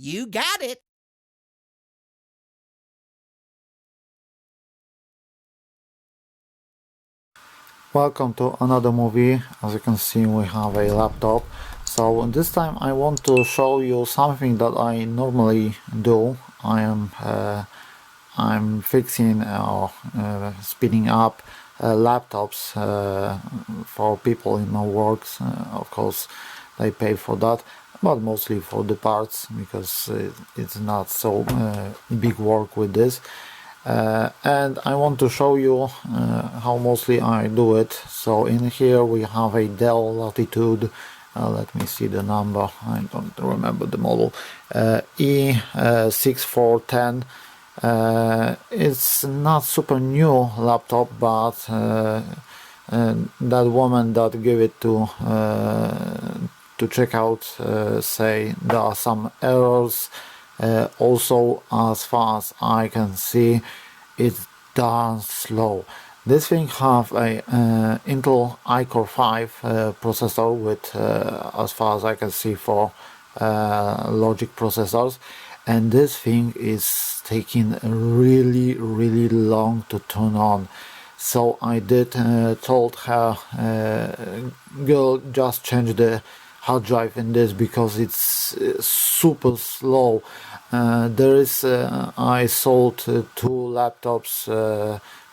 You got it. Welcome to another movie. As you can see, we have a laptop. So this time I want to show you something that I normally do. I'm fixing or speeding up laptops for people in my works. Of course, they pay for that, but mostly for the parts because it's not so big work with this. And I want to show you how mostly I do it. So in here we have a DELL Latitude, let me see the number, I don't remember the model, E6410. It's not super new laptop, but that woman that gave it to check out say there are some errors. Also, as far as I can see, it's darn slow. This thing have a Intel iCore 5 processor with, as far as I can see, 4 logic processors, and this thing is taking really long to turn on. So I did told her, girl, just change the hard drive in this because it's super slow. I sold 2 laptops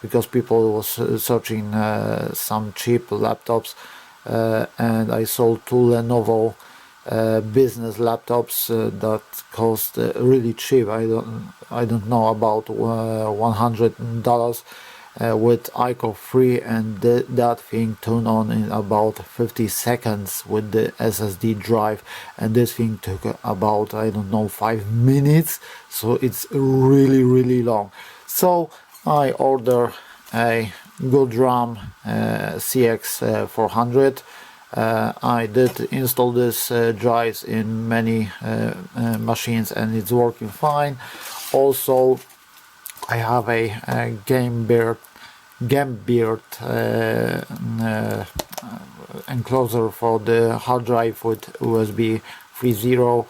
because people was searching some cheap laptops, and I sold 2 Lenovo business laptops that cost really cheap. I don't know, about $100 with iCore 3, and that thing turned on in about 50 seconds with the SSD drive, and this thing took about, I don't know, 5 minutes. So it's really long. So I order a good RAM CX400. I did install this drives in many machines, and it's working fine. Also, I have a Gamebeard enclosure for the hard drive with USB 3.0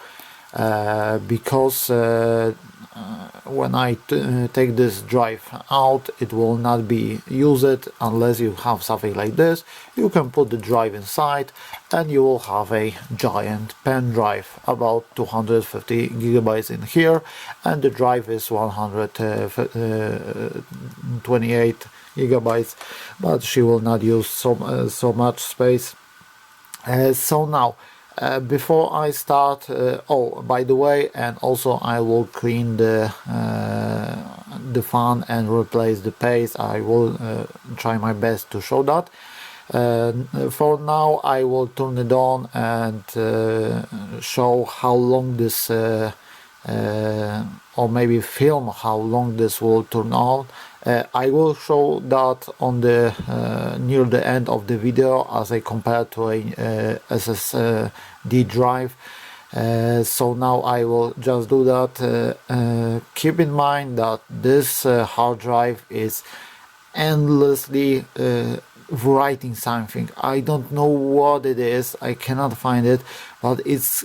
because when I take this drive out, it will not be used unless you have something like this. You can put the drive inside and you will have a giant pen drive, about 250 gigabytes in here, and the drive is 128 gigabytes, but she will not use so much space. So now, before I start, oh, by the way, and also I will clean the fan and replace the paste. I will try my best to show that. For now, I will turn it on and show how long this, or maybe film how long this will turn on. I will show that on the near the end of the video as I compare to a SSD drive. So now I will just do that. Keep in mind that this hard drive is endlessly writing something. I don't know what it is, I cannot find it, but it's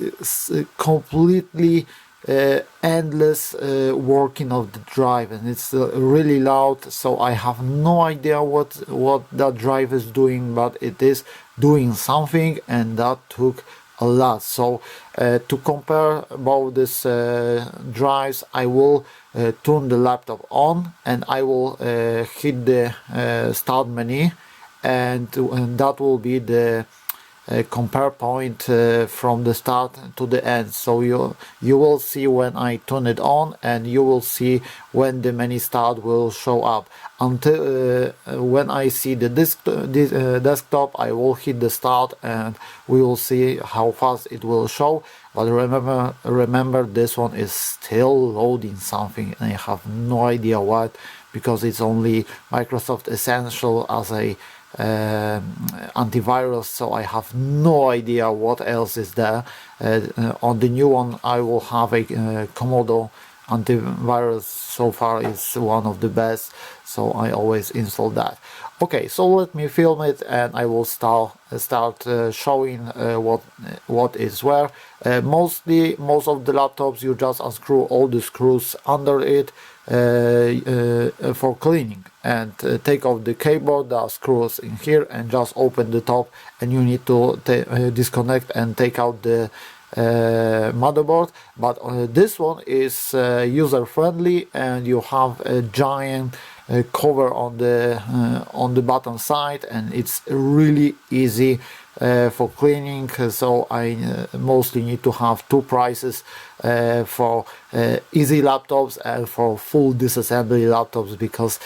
completely endless working of the drive, and it's really loud. So I have no idea what that drive is doing, but it is doing something, and that took a lot. So to compare both these drives, I will turn the laptop on and I will hit the start menu, and that will be the compare point from the start to the end. So you will see when I turn it on, and you will see when the menu start will show up. Until when I see the desktop, I will hit the start and we will see how fast it will show. But remember, this one is still loading something, and I have no idea what, because it's only Microsoft Essential as a antivirus, so I have no idea what else is there. On the new one I will have a Commodore antivirus so far is one of the best, so I always install that. Okay, so let me film it and I will start showing what is where. Most of the laptops you just unscrew all the screws under it for cleaning, and take off the keyboard, the screws in here, and just open the top, and you need to disconnect and take out the motherboard. But this one is user friendly, and you have a giant cover on the bottom side, and it's really easy for cleaning. So I mostly need to have two prices for easy laptops and for full disassembly laptops, because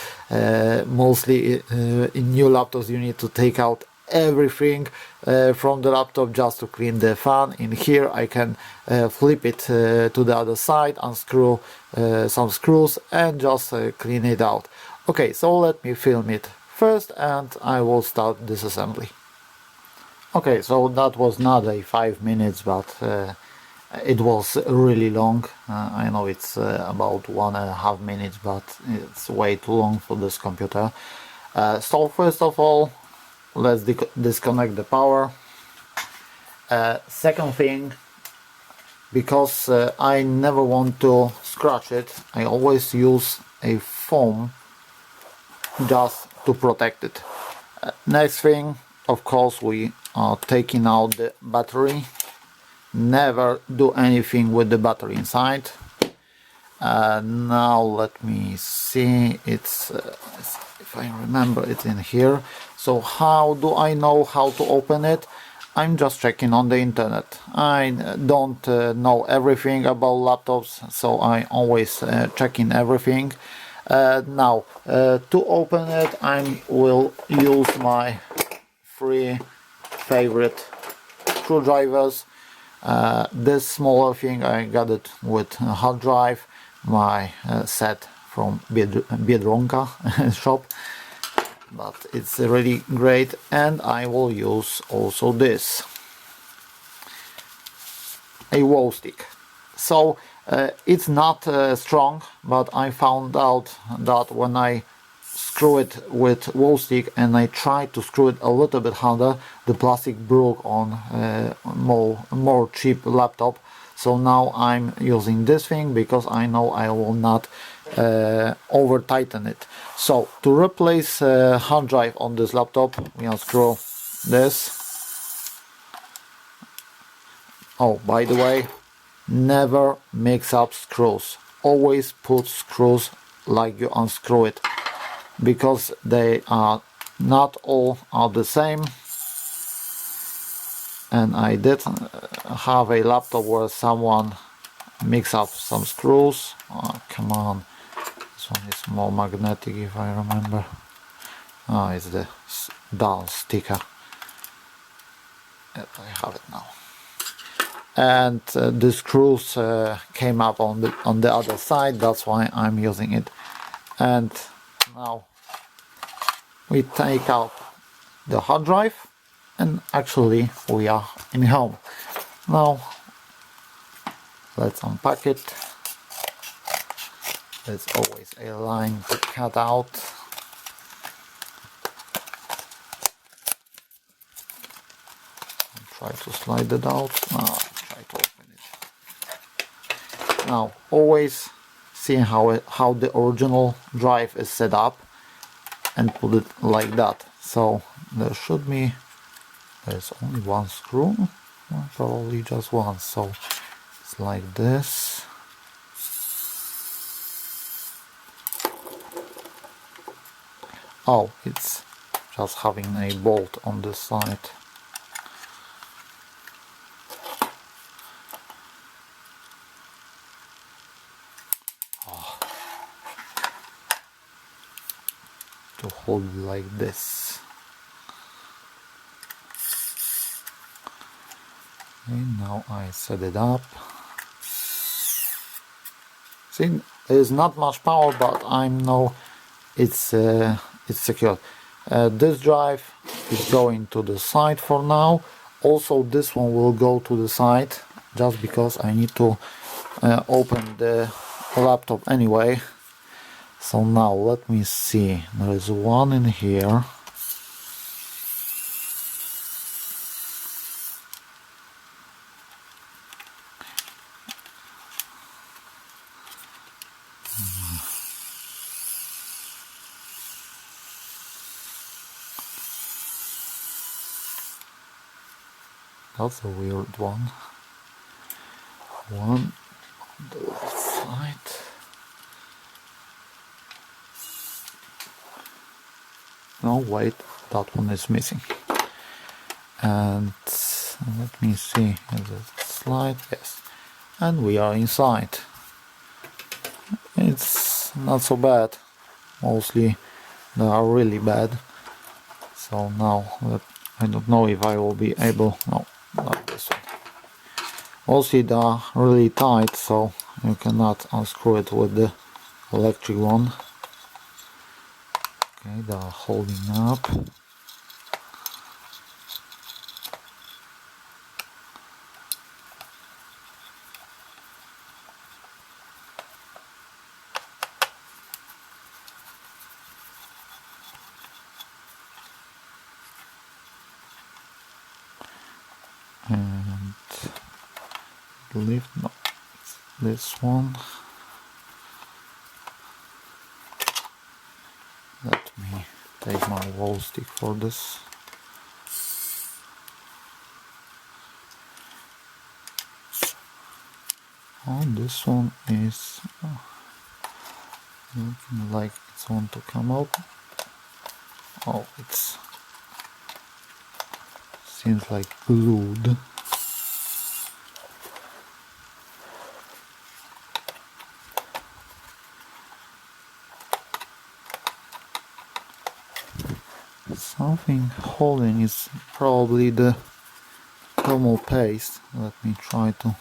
mostly in new laptops you need to take out everything from the laptop just to clean the fan. In here I can flip it to the other side, unscrew some screws, and just clean it out. Okay, so let me film it first and I will start disassembly. Okay, so that was not a 5 minutes, but it was really long. I know it's about 1.5 minutes, but it's way too long for this computer. So first of all, let's disconnect the power. Second thing, because I never want to scratch it, I always use a foam just to protect it. Next thing, of course, we are taking out the battery. Never do anything with the battery inside. Now let me see, it's if I remember, it's in here. So how do I know how to open it? I'm just checking on the internet. I don't know everything about laptops, so I always checking everything. Now to open it, I will use my 3 favorite screwdrivers. This smaller thing I got it with a hard drive, my set from Biedronka shop, but it's really great. And I will use also this, a wall stick. So it's not strong, but I found out that when I screw it with wall stick and I try to screw it a little bit harder, the plastic broke on more cheap laptop. So now I'm using this thing because I know I will not over tighten it. So to replace hard drive on this laptop, we unscrew this. Oh, by the way, never mix up screws. Always put screws like you unscrew it, because they are not all are the same. And I did have a laptop where someone mixed up some screws. Oh, come on, this one is more magnetic if I remember. Oh, it's the DELL sticker. Yep, I have it now. And the screws came up on the other side, that's why I'm using it. And now we take out the hard drive, and actually we are in home. Now let's unpack it. There's always a line to cut out. I'll try to slide it out. Now try to open it. Now always see how the original drive is set up, and put it like that. So there should be, there's only one screw, well, probably just one, so it's like this. Oh, it's just having a bolt on this side. To hold it like this. And now I set it up. See, there's not much power, but I know it's secure. This drive is going to the side for now. Also this one will go to the side, just because I need to open the laptop anyway. So now let me see, there is one in here. That's a weird one. One on the left side. No, wait, that one is missing. And let me see, is it slide? Yes. And we are inside. It's not so bad. Mostly they are really bad. So now, I don't know if I will be able... No, not this one. Mostly they are really tight, so you cannot unscrew it with the electric one. Okay, they are holding up. And lift, no, this one. Let me take my wall stick for this. Oh, this one is looking like it's want to come out. Oh, it's seems like glued. Something holding is probably the thermal paste. Let me try to...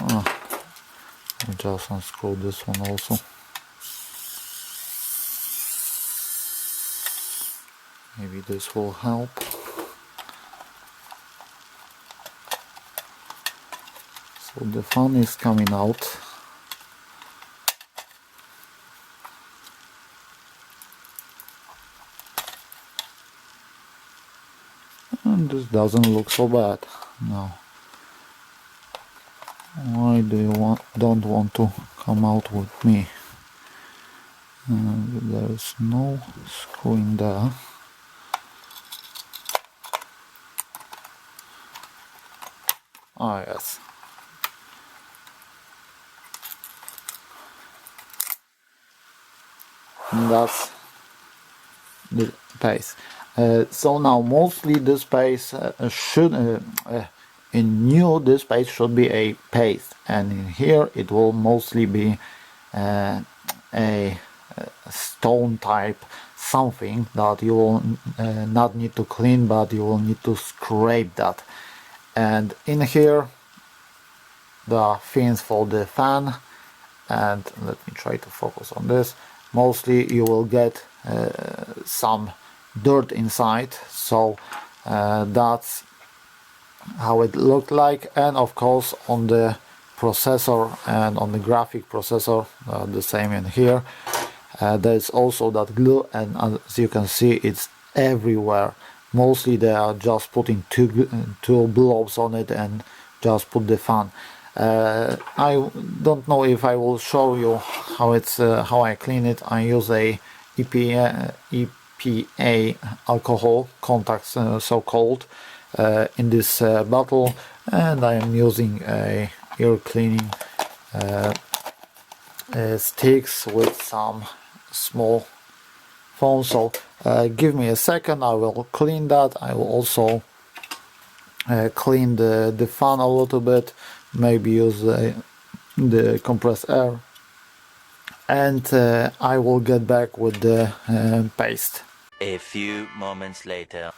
I just unscrew this one also. Maybe this will help. So the fan is coming out. And this doesn't look so bad. No. Why do you don't want to come out with me? There is no screw in there. Ah, yes. And that's the paste. So now mostly this paste should in new this paste should be a paste, and in here it will mostly be a stone type something that you will not need to clean, but you will need to scrape that. And in here the fins for the fan, and let me try to focus on this. Mostly you will get some dirt inside, so that's how it looked like. And of course on the processor and on the graphic processor, the same in here. There's also that glue, and as you can see it's everywhere. Mostly they are just putting two blobs on it and just put the fan. I don't know if I will show you how it's how I clean it. I use a EPA alcohol contacts, so-called, in this bottle, and I am using a ear cleaning sticks with some small foam. So give me a second, I will clean that. I will also clean the fan a little bit, maybe use the compressed air, and I will get back with the paste. A few moments later.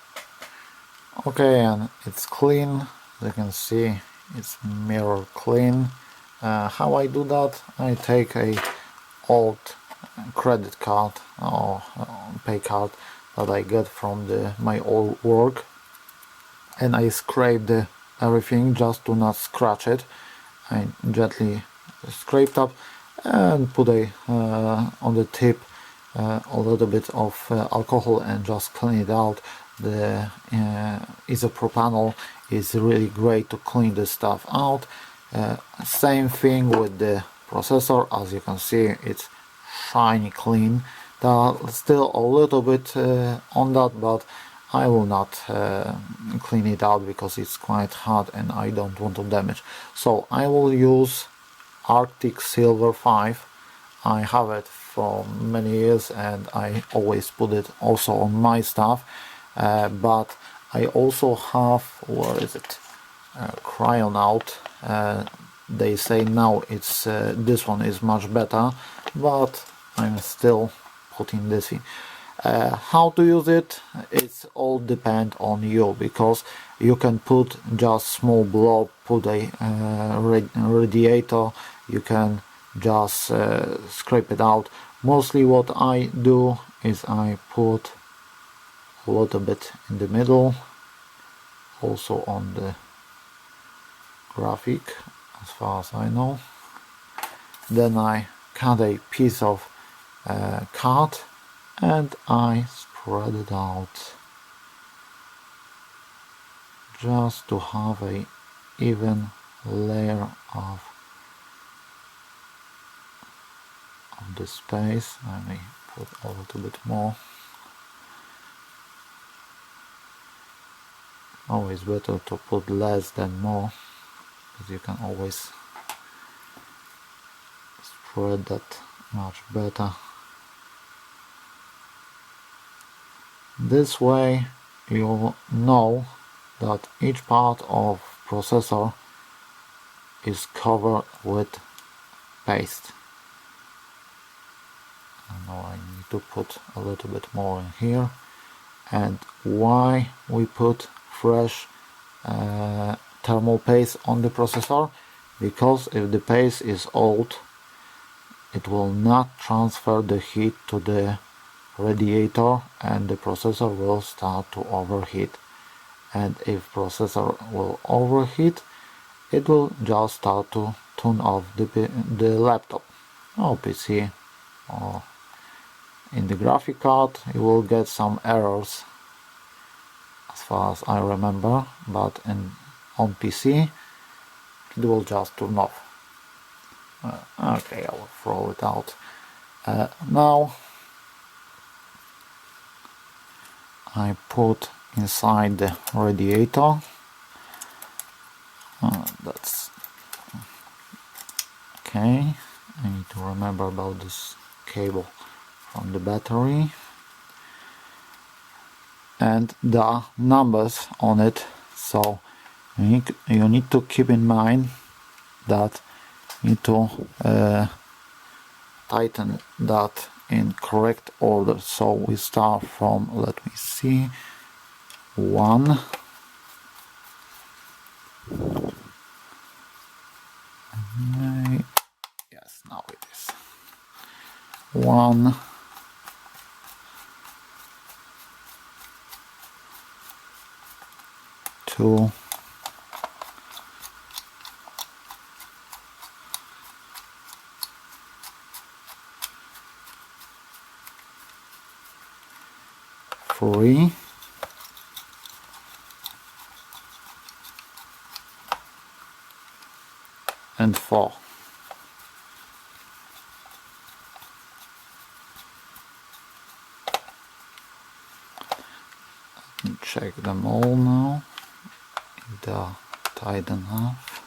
Okay, and it's clean. As you can see, it's mirror clean. How I do that? I take a old credit card or pay card that I get from my old work, and I scrape everything just to not scratch it. I gently scraped up and put on the tip a little bit of alcohol and just clean it out. The isopropanol is really great to clean the stuff out. Same thing with the processor. As you can see, it's shiny clean. There's still a little bit on that, but I will not clean it out because it's quite hard and I don't want to damage. So I will use Arctic Silver 5. I have it for many years and I always put it also on my stuff, but I also have, where is it, Cryonaut. They say now it's this one is much better, but I'm still putting this in. How to use it, it's all depend on you, because you can put just small blob, put a radiator, you can just scrape it out. Mostly what I do is I put a little bit in the middle, also on the graphic as far as I know. Then I cut a piece of card and I spread it out just to have a even layer of the space. I may put a little bit more. Always better to put less than more, because you can always spread that much better. This way you know that each part of processor is covered with paste. I know I need to put a little bit more in here. And why we put fresh thermal paste on the processor? Because if the paste is old, it will not transfer the heat to the radiator and the processor will start to overheat. And if processor will overheat, it will just start to turn off the laptop or PC, or in the graphic card you will get some errors as far as I remember, but on PC it will just turn off. Okay, I will throw it out. Now I put inside the radiator. That's okay. I need to remember about this cable from the battery and the numbers on it. So you need to keep in mind that you need to tighten that in correct order. So we start from, let me see, 1, yes, now it is 1, 2, 3, and 4. Let me check them all now. If they are tight enough.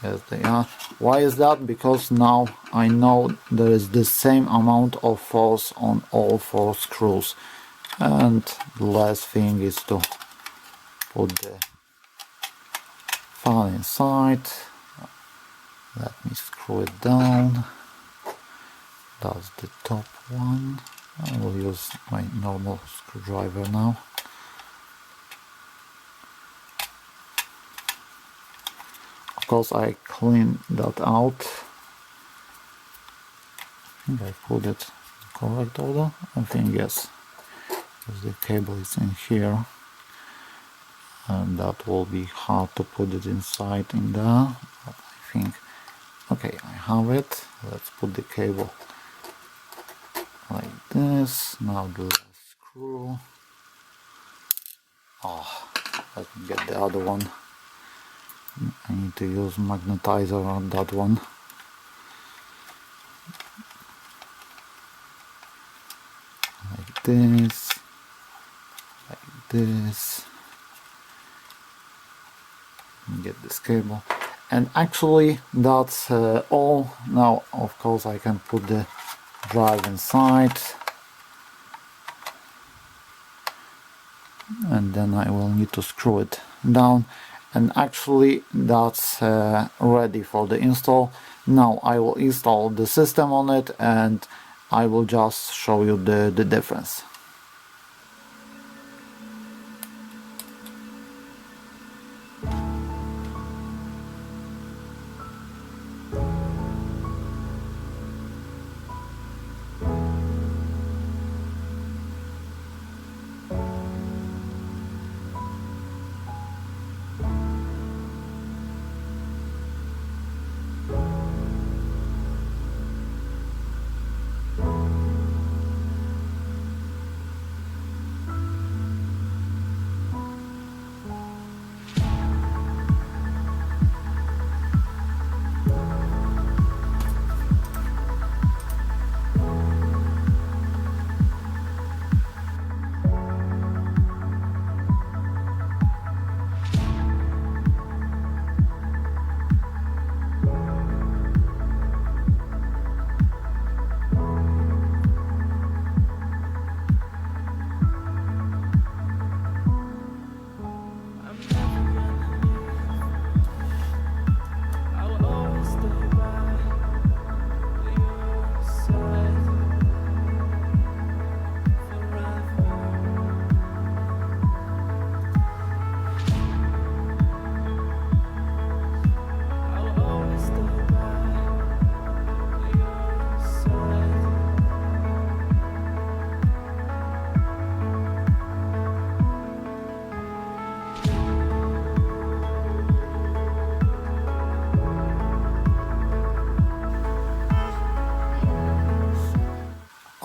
Yes, they are. Why is that? Because now I know there is the same amount of force on all 4 screws. And the last thing is to put the fan inside. Let me screw it down. That's the top one. I will use my normal screwdriver now. Of course I cleaned that out. I think I put it in correct order. I think yes, because the cable is in here. and that will be hard to put it inside in there, but I think, okay, I have it. Let's put the cable like this. Now the last screw. Oh, let me get the other one. I need to use magnetizer on that one. Like this, like this. Get this cable, and actually that's all. Now of course I can put the drive inside, and then I will need to screw it down, and actually that's ready for the install. Now I will install the system on it, and I will just show you the difference.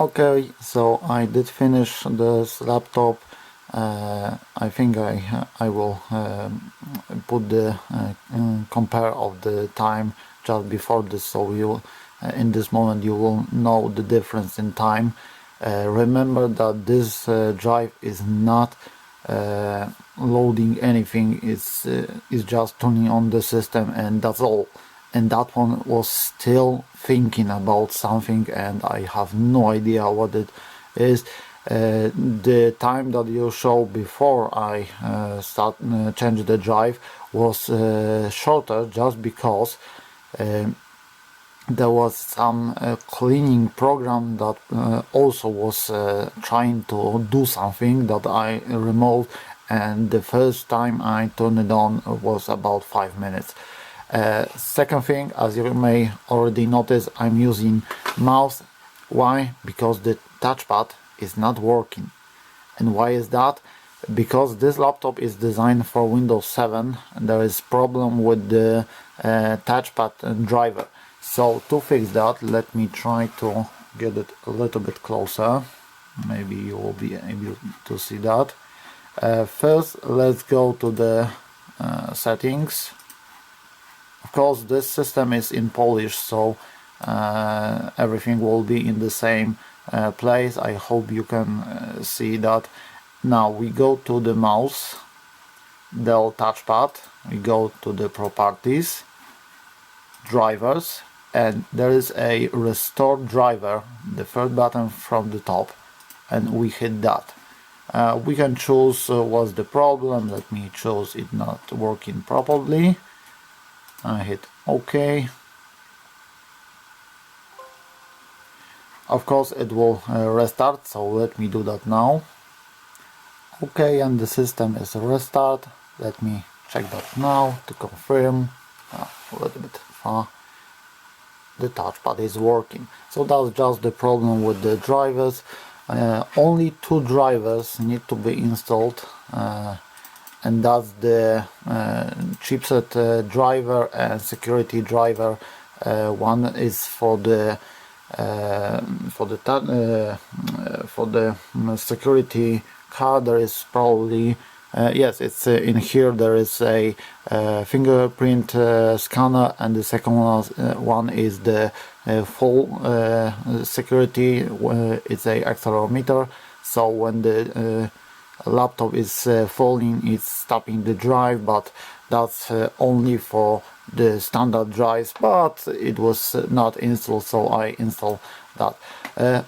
Okay, so I did finish this laptop. I think I will put the compare of the time just before this, so you in this moment you will know the difference in time. Remember that this drive is not loading anything, it's just turning on the system, and that's all. And that one was still thinking about something, and I have no idea what it is. The time that you showed before I change the drive was shorter, just because there was some cleaning program that also was trying to do something that I removed, and the first time I turned it on was about 5 minutes. Second thing, as you may already notice, I'm using mouse. Why? Because the touchpad is not working. And why is that? Because this laptop is designed for Windows 7 and there is problem with the touchpad driver. So to fix that, let me try to get it a little bit closer. Maybe you will be able to see that. First, let's go to the settings. Of course, this system is in Polish, so everything will be in the same place. I hope you can see that. Now we go to the mouse, DELL touchpad, we go to the properties, drivers, and there is a restore driver, the third button from the top, and we hit that. We can choose what's the problem. Let me choose it not working properly. I hit OK. Of course it will restart, so let me do that now. OK, and the system is restart. Let me check that now to confirm. A little bit far. The touchpad is working. So that's just the problem with the drivers. Only 2 drivers need to be installed. and that's the chipset driver and security driver. One is for the security card. There is probably yes, it's in here. There is a fingerprint scanner, and the second one is the full security. It's a accelerometer. So when the laptop is falling, it's stopping the drive, but that's only for the standard drives, but it was not installed, so I installed that.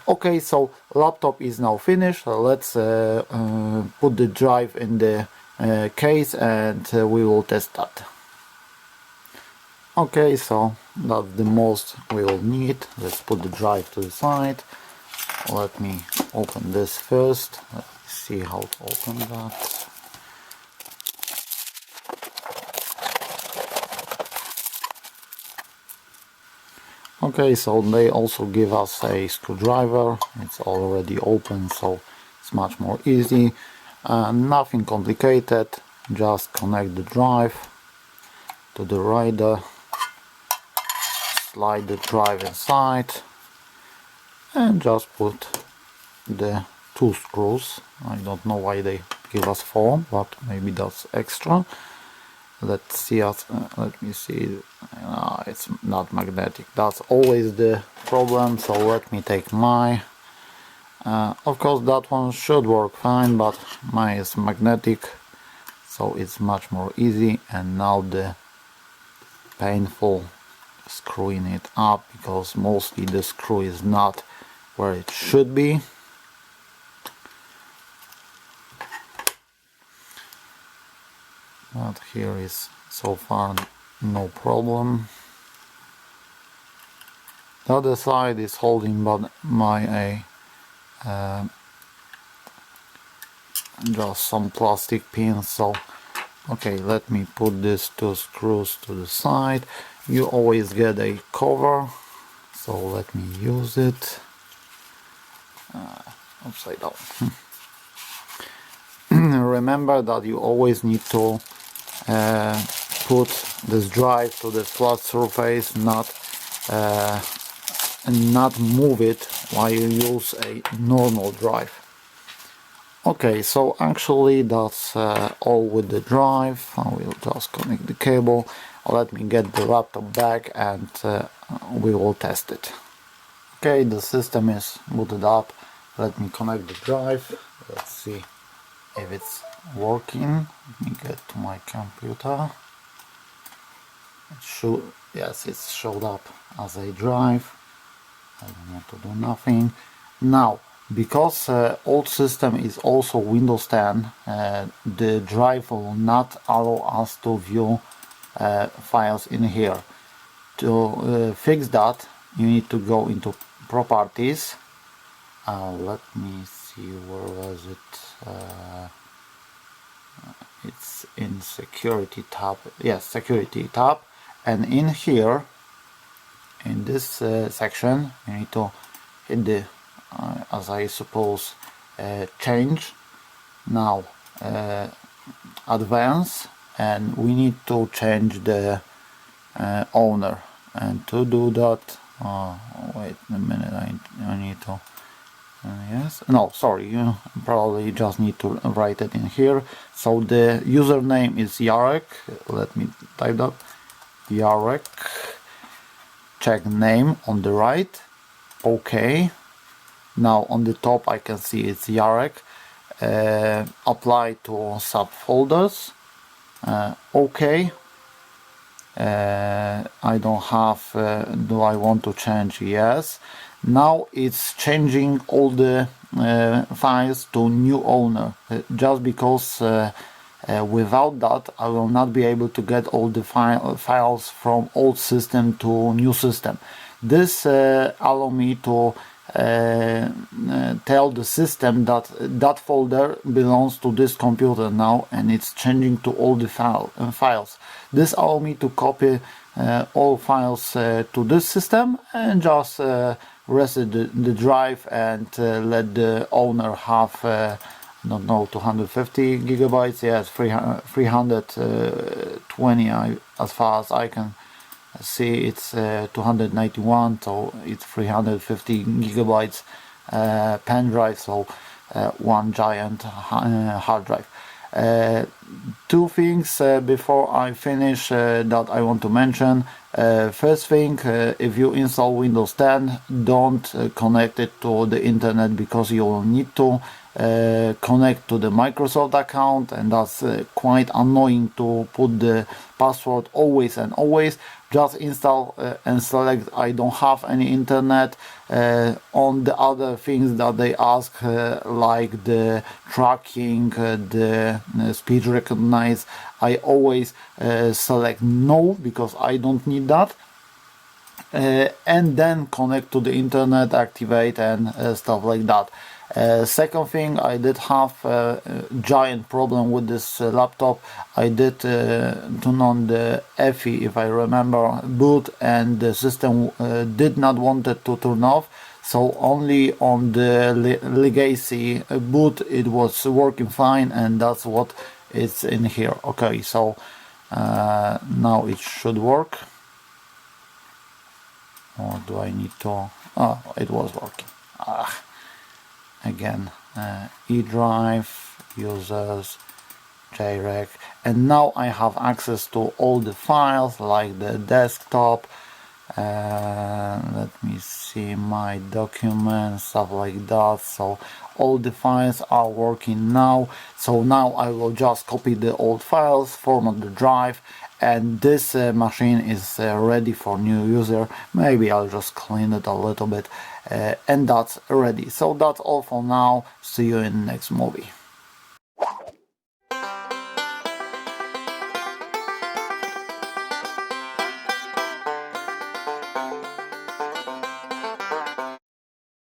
Okay, so laptop is now finished. Let's put the drive in the case, and we will test that. Okay, so that's the most we will need. Let's put the drive to the side. Let me open this first. Let's see how to open that. Okay, so they also give us a screwdriver. It's already open, so it's much more easy. Nothing complicated. Just connect the drive to the rider, slide the drive inside, and just put the 2 screws. I don't know why they give us 4, but maybe that's extra. Let's see. Let me see. It's not magnetic. That's always the problem. So let me take mine. Of course, that one should work fine, but mine is magnetic, so it's much more easy. And now the painful screwing it up, because mostly the screw is not where it should be. But here is so far no problem. The other side is holding but my just some plastic pins. So okay, let me put these 2 screws to the side. You always get a cover, so let me use it upside down. Remember that you always need to put this drive to the flat surface, not move it while you use a normal drive. Okay, so actually that's all with the drive. I will just connect the cable. Let me get the laptop back, and we will test it. Okay, the system is booted up. Let me connect the drive. Let's see if it's working. Let me get to my computer. Yes, it's showed up as a drive. I don't want to do nothing. Now, because old system is also Windows 10, the drive will not allow us to view files in here. To fix that, you need to go into Properties. Let me see, where was it? It's in Security tab. Yes, Security tab. And in here, in this section, you need to hit the, as I suppose, change. Now, advance, and we need to change the owner. And to do that, wait a minute, I need to, yes, no, sorry, you probably just need to write it in here. So the username is Jarek. Let me type that. Jarek. Check name on the right. Okay. Now on the top I can see it's Jarek. Apply to subfolders. Okay. I don't have. Do I want to change? Yes. Now it's changing all the files to new owner, just because without that I will not be able to get all the files from old system to new system. This allow me to tell the system that that folder belongs to this computer now, and it's changing to all the files. This allow me to copy all files to this system and just reset the drive and let the owner have don't know, 250 gigabytes. Yes, 320. As far as I can see, it's 291, so it's 350 gigabytes pen drive, so one giant hard drive. Two things before I finish that I want to mention. First thing, if you install Windows 10, don't connect it to the internet, because you will need to connect to the Microsoft account, and that's quite annoying to put the password always and always. Just install and select I don't have any internet. On the other things that they ask, like the tracking, the speech recognize, I always select no, because I don't need that. And then connect to the internet, activate, and stuff like that. Second thing, I did have a giant problem with this laptop. I did turn on the EFI, if I remember, boot, and the system did not want it to turn off. So only on the legacy boot it was working fine, and that's what is in here. Okay, so now it should work. Or do I need to? Oh, it was working. Again, E drive, users, JREC, and now I have access to all the files, like the desktop. Let me see my documents, stuff like that. So all the files are working now. So now I will just copy the old files, format the drive, and this machine is ready for new user. Maybe I'll just clean it a little bit, and that's ready. So that's all for now. See you in the next movie.